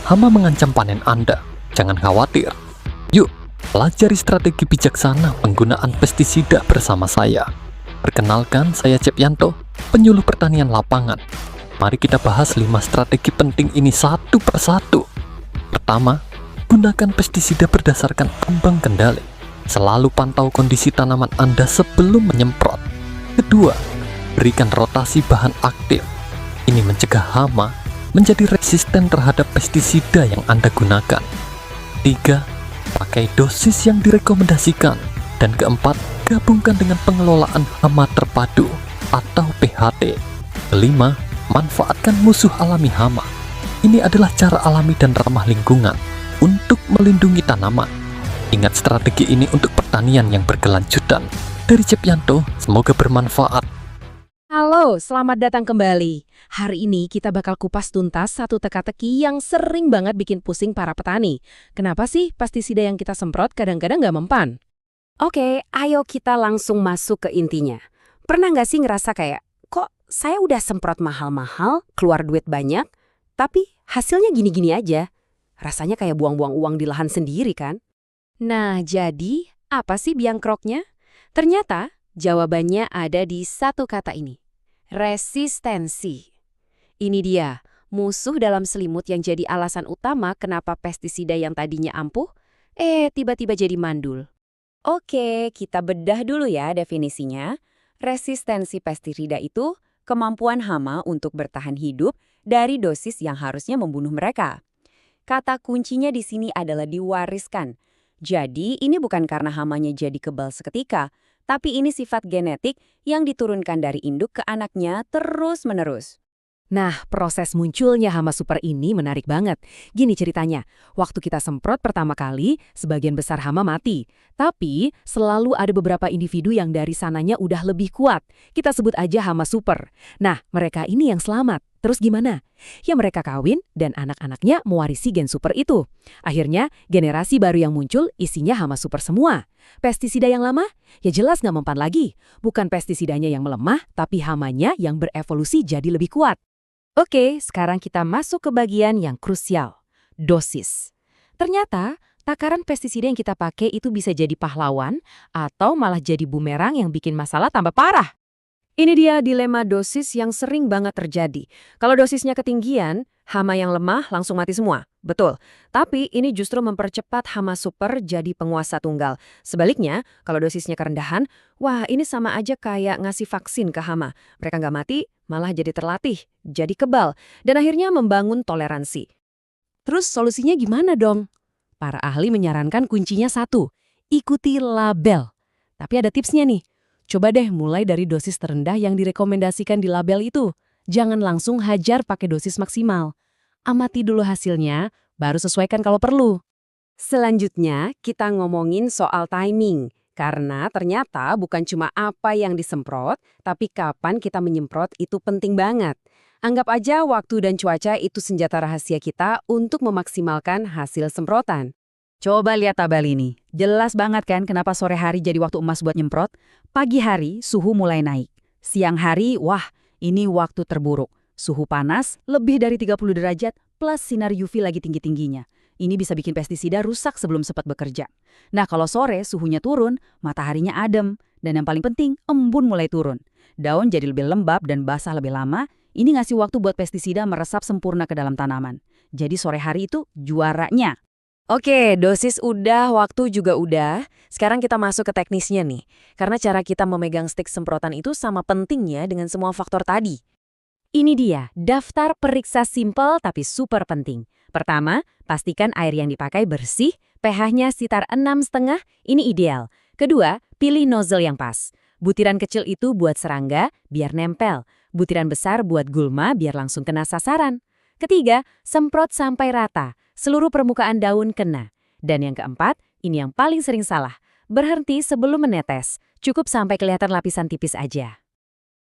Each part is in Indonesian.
hama mengancam panen Anda, jangan khawatir. Yuk, pelajari strategi bijaksana penggunaan pestisida bersama saya. Perkenalkan, saya Cepyanto, penyuluh pertanian lapangan. Mari kita bahas 5 strategi penting ini satu persatu. Pertama, gunakan pestisida berdasarkan ambang kendali. Selalu pantau kondisi tanaman Anda sebelum menyemprot. Kedua, berikan rotasi bahan aktif. Ini mencegah hama menjadi resisten terhadap pestisida yang Anda gunakan. Tiga, pakai dosis yang direkomendasikan. Dan keempat, gabungkan dengan pengelolaan hama terpadu atau PHT. Kelima, manfaatkan musuh alami hama. Ini adalah cara alami dan ramah lingkungan untuk melindungi tanaman. Ingat strategi ini untuk pertanian yang berkelanjutan. Dari Cepyanto, semoga bermanfaat. Halo, selamat datang kembali. Hari ini kita bakal kupas tuntas satu teka-teki yang sering banget bikin pusing para petani. Kenapa sih pestisida yang kita semprot kadang-kadang nggak mempan? Oke, ayo kita langsung masuk ke intinya. Pernah nggak sih ngerasa kayak, kok saya udah semprot mahal-mahal, keluar duit banyak, tapi hasilnya gini-gini aja? Rasanya kayak buang-buang uang di lahan sendiri kan? Nah, jadi apa sih biang keroknya? Ternyata jawabannya ada di satu kata ini. Resistensi. Ini dia, musuh dalam selimut yang jadi alasan utama kenapa pestisida yang tadinya ampuh, tiba-tiba jadi mandul. Oke, kita bedah dulu ya definisinya. Resistensi pestisida itu kemampuan hama untuk bertahan hidup dari dosis yang harusnya membunuh mereka. Kata kuncinya di sini adalah diwariskan. Jadi, ini bukan karena hamanya jadi kebal seketika, tapi ini sifat genetik yang diturunkan dari induk ke anaknya terus-menerus. Nah, proses munculnya hama super ini menarik banget. Gini ceritanya, waktu kita semprot pertama kali, sebagian besar hama mati. Tapi, selalu ada beberapa individu yang dari sananya udah lebih kuat. Kita sebut aja hama super. Nah, mereka ini yang selamat. Terus gimana? Ya mereka kawin dan anak-anaknya mewarisi gen super itu. Akhirnya, generasi baru yang muncul isinya hama super semua. Pestisida yang lama? Ya jelas nggak mempan lagi. Bukan pestisidanya yang melemah, tapi hamanya yang berevolusi jadi lebih kuat. Oke, sekarang kita masuk ke bagian yang krusial, dosis. Ternyata, takaran pestisida yang kita pakai itu bisa jadi pahlawan atau malah jadi bumerang yang bikin masalah tambah parah. Ini dia dilema dosis yang sering banget terjadi. Kalau dosisnya ketinggian, hama yang lemah langsung mati semua. Betul. Tapi ini justru mempercepat hama super jadi penguasa tunggal. Sebaliknya, kalau dosisnya kerendahan, wah ini sama aja kayak ngasih vaksin ke hama. Mereka nggak mati, malah jadi terlatih, jadi kebal, dan akhirnya membangun toleransi. Terus solusinya gimana dong? Para ahli menyarankan kuncinya satu, ikuti label. Tapi ada tipsnya nih. Coba deh mulai dari dosis terendah yang direkomendasikan di label itu. Jangan langsung hajar pakai dosis maksimal. Amati dulu hasilnya, baru sesuaikan kalau perlu. Selanjutnya, kita ngomongin soal timing. Karena ternyata bukan cuma apa yang disemprot, tapi kapan kita menyemprot itu penting banget. Anggap aja waktu dan cuaca itu senjata rahasia kita untuk memaksimalkan hasil semprotan. Coba lihat tabel ini. Jelas banget kan kenapa sore hari jadi waktu emas buat nyemprot? Pagi hari suhu mulai naik. Siang hari, wah, ini waktu terburuk. Suhu panas lebih dari 30 derajat plus sinar UV lagi tinggi-tingginya. Ini bisa bikin pestisida rusak sebelum sempat bekerja. Nah, kalau sore suhunya turun, mataharinya adem. Dan yang paling penting, embun mulai turun. Daun jadi lebih lembab dan basah lebih lama. Ini ngasih waktu buat pestisida meresap sempurna ke dalam tanaman. Jadi sore hari itu juaranya. Oke, dosis udah, waktu juga udah. Sekarang kita masuk ke teknisnya nih. Karena cara kita memegang stik semprotan itu sama pentingnya dengan semua faktor tadi. Ini dia, daftar periksa simpel tapi super penting. Pertama, pastikan air yang dipakai bersih, pH-nya sekitar 6,5, ini ideal. Kedua, pilih nozzle yang pas. Butiran kecil itu buat serangga, biar nempel. Butiran besar buat gulma, biar langsung kena sasaran. Ketiga, semprot sampai rata. Seluruh permukaan daun kena. Dan yang keempat, ini yang paling sering salah. Berhenti sebelum menetes. Cukup sampai kelihatan lapisan tipis aja.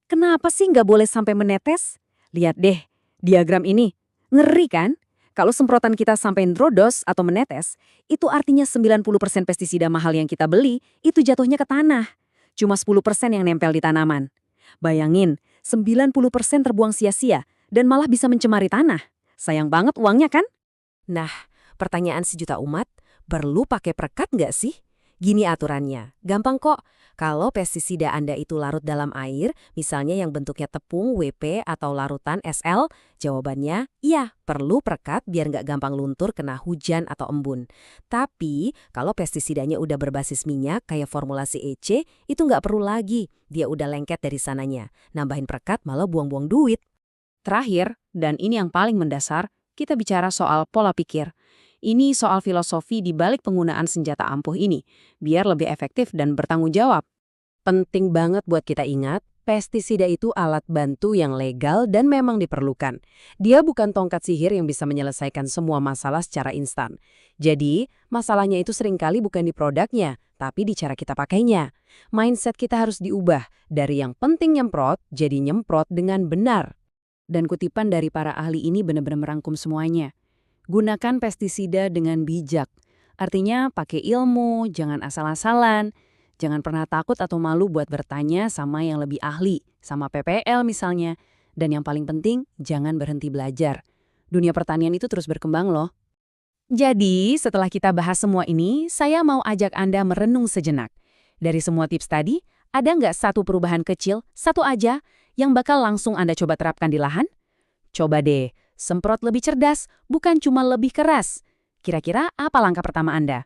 Kenapa sih nggak boleh sampai menetes? Lihat deh, diagram ini. Ngeri kan? Kalau semprotan kita sampai ndrodos atau menetes, itu artinya 90% pestisida mahal yang kita beli, itu jatuhnya ke tanah. Cuma 10% yang nempel di tanaman. Bayangin, 90% terbuang sia-sia dan malah bisa mencemari tanah. Sayang banget uangnya kan? Nah, pertanyaan sejuta umat, perlu pakai perekat nggak sih? Gini aturannya, gampang kok. Kalau pestisida Anda itu larut dalam air, misalnya yang bentuknya tepung, WP, atau larutan SL, jawabannya iya, perlu perekat biar nggak gampang luntur kena hujan atau embun. Tapi, kalau pestisidanya udah berbasis minyak, kayak formulasi EC, itu nggak perlu lagi. Dia udah lengket dari sananya. Nambahin perekat malah buang-buang duit. Terakhir, dan ini yang paling mendasar, kita bicara soal pola pikir. Ini soal filosofi di balik penggunaan senjata ampuh ini, biar lebih efektif dan bertanggung jawab. Penting banget buat kita ingat, pestisida itu alat bantu yang legal dan memang diperlukan. Dia bukan tongkat sihir yang bisa menyelesaikan semua masalah secara instan. Jadi, masalahnya itu seringkali bukan di produknya, tapi di cara kita pakainya. Mindset kita harus diubah, dari yang penting nyemprot, jadi nyemprot dengan benar. Dan kutipan dari para ahli ini benar-benar merangkum semuanya. Gunakan pestisida dengan bijak. Artinya pakai ilmu, jangan asal-asalan. Jangan pernah takut atau malu buat bertanya sama yang lebih ahli, sama PPL misalnya. Dan yang paling penting, jangan berhenti belajar. Dunia pertanian itu terus berkembang loh. Jadi, setelah kita bahas semua ini, saya mau ajak Anda merenung sejenak. Dari semua tips tadi, ada nggak satu perubahan kecil, satu aja, yang bakal langsung Anda coba terapkan di lahan? Coba deh, semprot lebih cerdas, bukan cuma lebih keras. Kira-kira apa langkah pertama Anda?